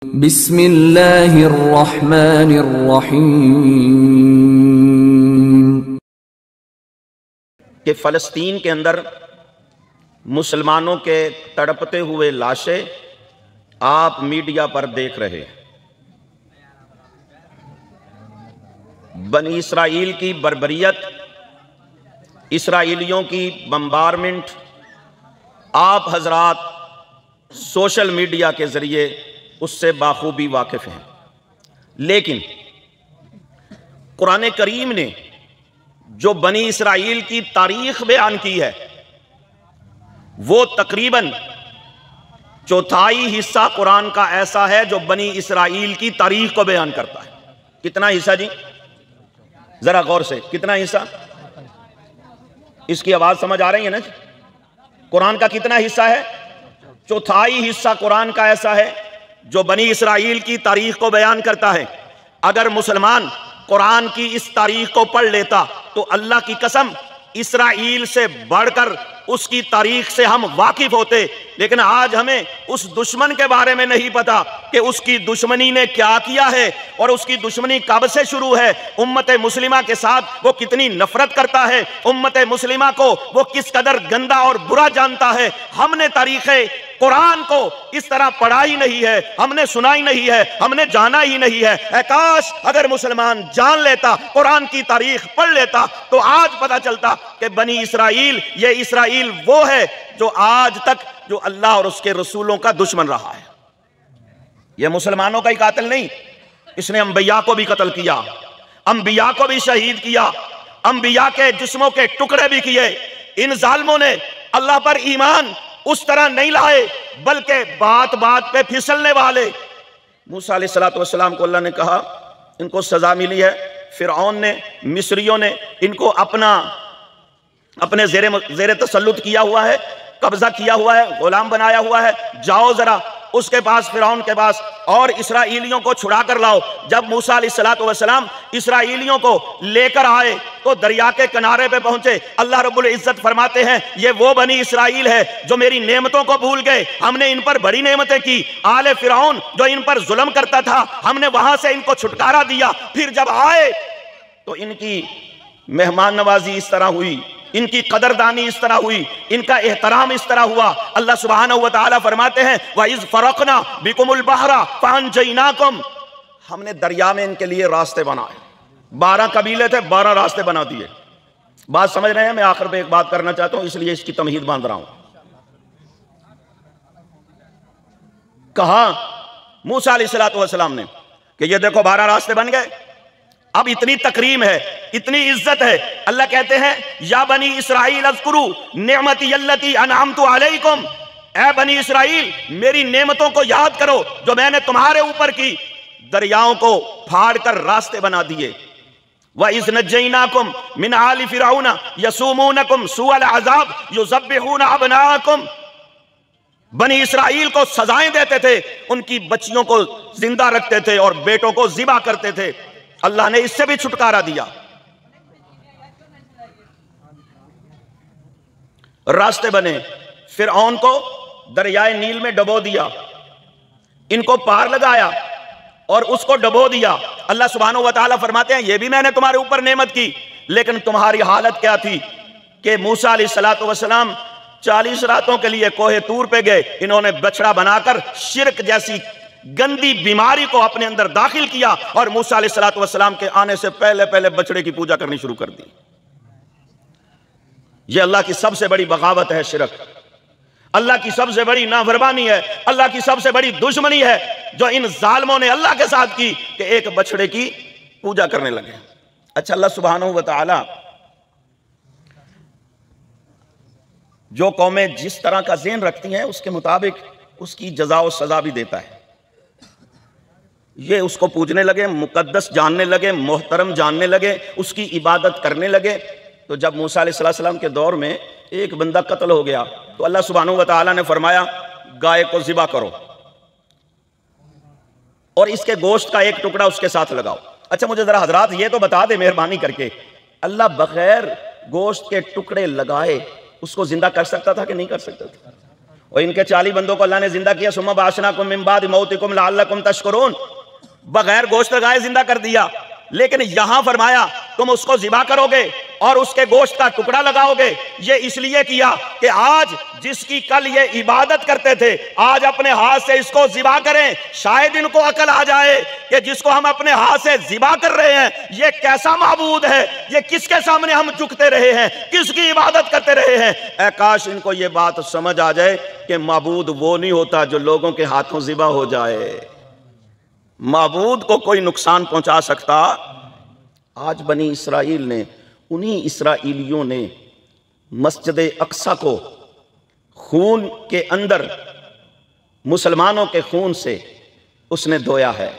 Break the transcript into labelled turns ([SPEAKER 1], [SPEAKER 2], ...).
[SPEAKER 1] بسم اللہ الرحمن الرحیم
[SPEAKER 2] کہ فلسطین کے اندر مسلمانوں کے تڑپتے ہوئے لاشیں آپ میڈیا پر دیکھ رہے ہیں۔ بنی اسرائیل کی بربریت، اسرائیلیوں کی بمبارمنٹ آپ حضرات سوشل میڈیا کے ذریعے اس سے بخوبی واقف ہیں، لیکن قرآن کریم نے جو بنی اسرائیل کی تاریخ بیان کی ہے وہ تقریباً چوتھائی حصہ قرآن کا ایسا ہے جو بنی اسرائیل کی تاریخ کو بیان کرتا ہے۔ کتنا حصہ جی؟ ذرا غور سے، کتنا حصہ؟ اس کی آواز سمجھ آ رہی ہے نا جی؟ قرآن کا کتنا حصہ ہے؟ چوتھائی حصہ قرآن کا ایسا ہے جو بنی اسرائیل کی تاریخ کو بیان کرتا ہے۔ اگر مسلمان قرآن کی اس تاریخ کو پڑھ لیتا تو اللہ کی قسم اسرائیل سے بڑھ کر اس کی تاریخ سے ہم واقف ہوتے، لیکن آج ہمیں اس دشمن کے بارے میں نہیں پتا کہ اس کی دشمنی نے کیا کیا ہے اور اس کی دشمنی کب سے شروع ہے، امت مسلمہ کے ساتھ وہ کتنی نفرت کرتا ہے، امت مسلمہ کو وہ کس قدر گندا اور برا جانتا ہے۔ ہم نے تاریخ قرآن کو اس طرح پڑھا ہی نہیں ہے، ہم نے سنا ہی نہیں ہے، ہم نے جانا ہی نہیں ہے۔ اے کاش اگر مسلمان جان لیتا، قرآن کی تاریخ پڑھ لیتا تو آج پتہ چلتا کہ بنی اسرائیل، یہ اسرائیل وہ ہے جو آج تک جو اللہ اور اس کے رسولوں کا دشمن رہا ہے۔ یہ مسلمانوں کا ہی قاتل نہیں، اس نے انبیاء کو بھی قتل کیا، انبیاء کو بھی شہید کیا، انبیاء کے جسموں کے ٹکڑے بھی کیے۔ ان ظالموں نے اللہ پر ایمان اس طرح نہیں لائے بلکہ بات بات پہ پھسلنے والے۔ موسیٰ علیہ السلام کو اللہ نے کہا ان کو سزا ملی ہے، فرعون نے، مصریوں نے ان کو اپنے زیر تسلط کیا ہوا ہے، قبضہ کیا ہوا ہے، غلام بنایا ہوا ہے، جاؤ ذرا اس کے پاس، فرعون کے پاس، اور اسرائیلیوں کو چھڑا کر لاؤ۔ جب موسیٰ علیہ السلام اسرائیلیوں کو لے کر آئے تو دریا کے کنارے پہ پہنچے، اللہ رب العزت فرماتے ہیں یہ وہ بنی اسرائیل ہے جو میری نعمتوں کو بھول گئے، ہم نے ان پر بڑی نعمتیں کی۔ آل فرعون جو ان پر ظلم کرتا تھا ہم نے وہاں سے ان کو چھٹکارا دیا، پھر جب آئے تو ان کی مہمان نوازی اس طرح ہوئی، ان کی قدردانی اس طرح ہوئی، ان کا احترام اس طرح ہوا۔ اللہ سبحانہ وتعالی فرماتے ہیں وَإِذْ فَرَقْنَا بِكُمُ الْبَحْرَ فَأَنْجَيْنَاكُمْ، ہم نے دریا میں ان کے لیے راستے بنائے، 12 قبیلے تھے، 12 راستے بنا دیے۔ بات سمجھ رہے ہیں؟ میں آخر پہ ایک بات کرنا چاہتا ہوں، اس لیے اس کی تمہید باندھ رہا ہوں۔ کہا موسیٰ علیہ السلام نے کہ یہ دیکھو 12 راستے بن گئے۔ اب اتنی تکریم ہے، اتنی عزت ہے، اللہ کہتے ہیں یا بنی اسرائیل اذکروا نعمتی التی انعمت علیکم، اے بنی اسرائیل میری نعمتوں کو یاد کرو جو میں نے تمہارے اوپر کی، دریاؤں کو پھاڑ کر راستے بنا دیے۔ وَإِذْ نَجَّيْنَاكُمْ مِنْ آلِ فِرْعَوْنَ يَسُومُونَكُمْ سُوءَ الْعَذَابِ يُذَبِّحُونَ أَبْنَاءَكُمْ، بنی اسرائیل کو سزائیں دیتے تھے، ان کی بچیوں کو زندہ رکھتے تھے اور بیٹوں کو ذبح کرتے تھے۔ اللہ نے اس سے بھی چھٹکارا دیا۔ راستے بنے، فرعون کو دریائے نیل میں ڈبو دیا، ان کو پار لگایا اور اس کو ڈبو دیا۔ اللہ سبحانہ وتعالی فرماتے ہیں یہ بھی میں نے تمہارے اوپر نعمت کی، لیکن تمہاری حالت کیا تھی کہ موسیٰ علیہ السلام 40 راتوں کے لیے کوہ طور پہ گئے، انہوں نے بچڑا بنا کر شرک جیسی گندی بیماری کو اپنے اندر داخل کیا اور موسیٰ علیہ السلام کے آنے سے پہلے بچڑے کی پوجا کرنی شروع کر دی۔ یہ اللہ کی سب سے بڑی بغاوت ہے، شرک، اللہ کی سب سے بڑی نافرمانی ہے، اللہ کی سب سے بڑی دشمنی ہے جو ان ظالموں نے اللہ کے ساتھ کی کہ ایک بچڑے کی پوجا کرنے لگے۔ اچھا، اللہ سبحانہ وتعالی جو قومیں جس طرح کا ذہن رکھتی ہیں اس کے مطابق اس کی جزا و سزا بھی دیتا ہے۔ یہ اس کو پوجنے لگے، مقدس جاننے لگے، محترم جاننے لگے، اس کی عبادت کرنے لگے۔ تو جب موسیٰ علیہ السلام کے دور میں ایک بندہ قتل ہو گیا تو اللہ سبحانہ وتعالی نے فرمایا گائے کو ذبح کرو اور اس کے گوشت کا ایک ٹکڑا اس کے ساتھ لگاؤ۔ اچھا مجھے ذرا حضرات یہ تو بتا دے مہربانی کر کے، اللہ بغیر گوشت کے ٹکڑے لگائے اس کو زندہ کر سکتا تھا کہ نہیں کر سکتا تھا؟ اور ان کے 40 بندوں کو اللہ نے زندہ کیا، ثم بعثناکم من بعد موتکم لعلکم تشکرون، بغیر گوشت لگائے زندہ کر دیا، لیکن یہاں فرمایا تم اس کو ذبح کرو گے اور اس کے گوشت کا ٹکڑا لگاؤ گے۔ یہ اس لیے کیا کہ آج جس کی کل یہ عبادت کرتے تھے، آج اپنے ہاتھ سے اس کو ذبح کریں، شاید ان کو عقل آ جائے کہ جس کو ہم اپنے ہاتھ سے ذبح کر رہے ہیں یہ کیسا معبود ہے، یہ کس کے سامنے ہم جھکتے رہے ہیں، کس کی عبادت کرتے رہے ہیں۔ اے کاش ان کو یہ بات سمجھ آ جائے کہ معبود وہ نہیں ہوتا جو لوگوں کے ہاتھوں ذبح ہو جائے۔ معبود کو کوئی نقصان پہنچا سکتا؟ آج بنی اسرائیل نے، انہی اسرائیلیوں نے مسجد اقصی کو خون کے اندر، مسلمانوں کے خون سے اس نے دھویا ہے۔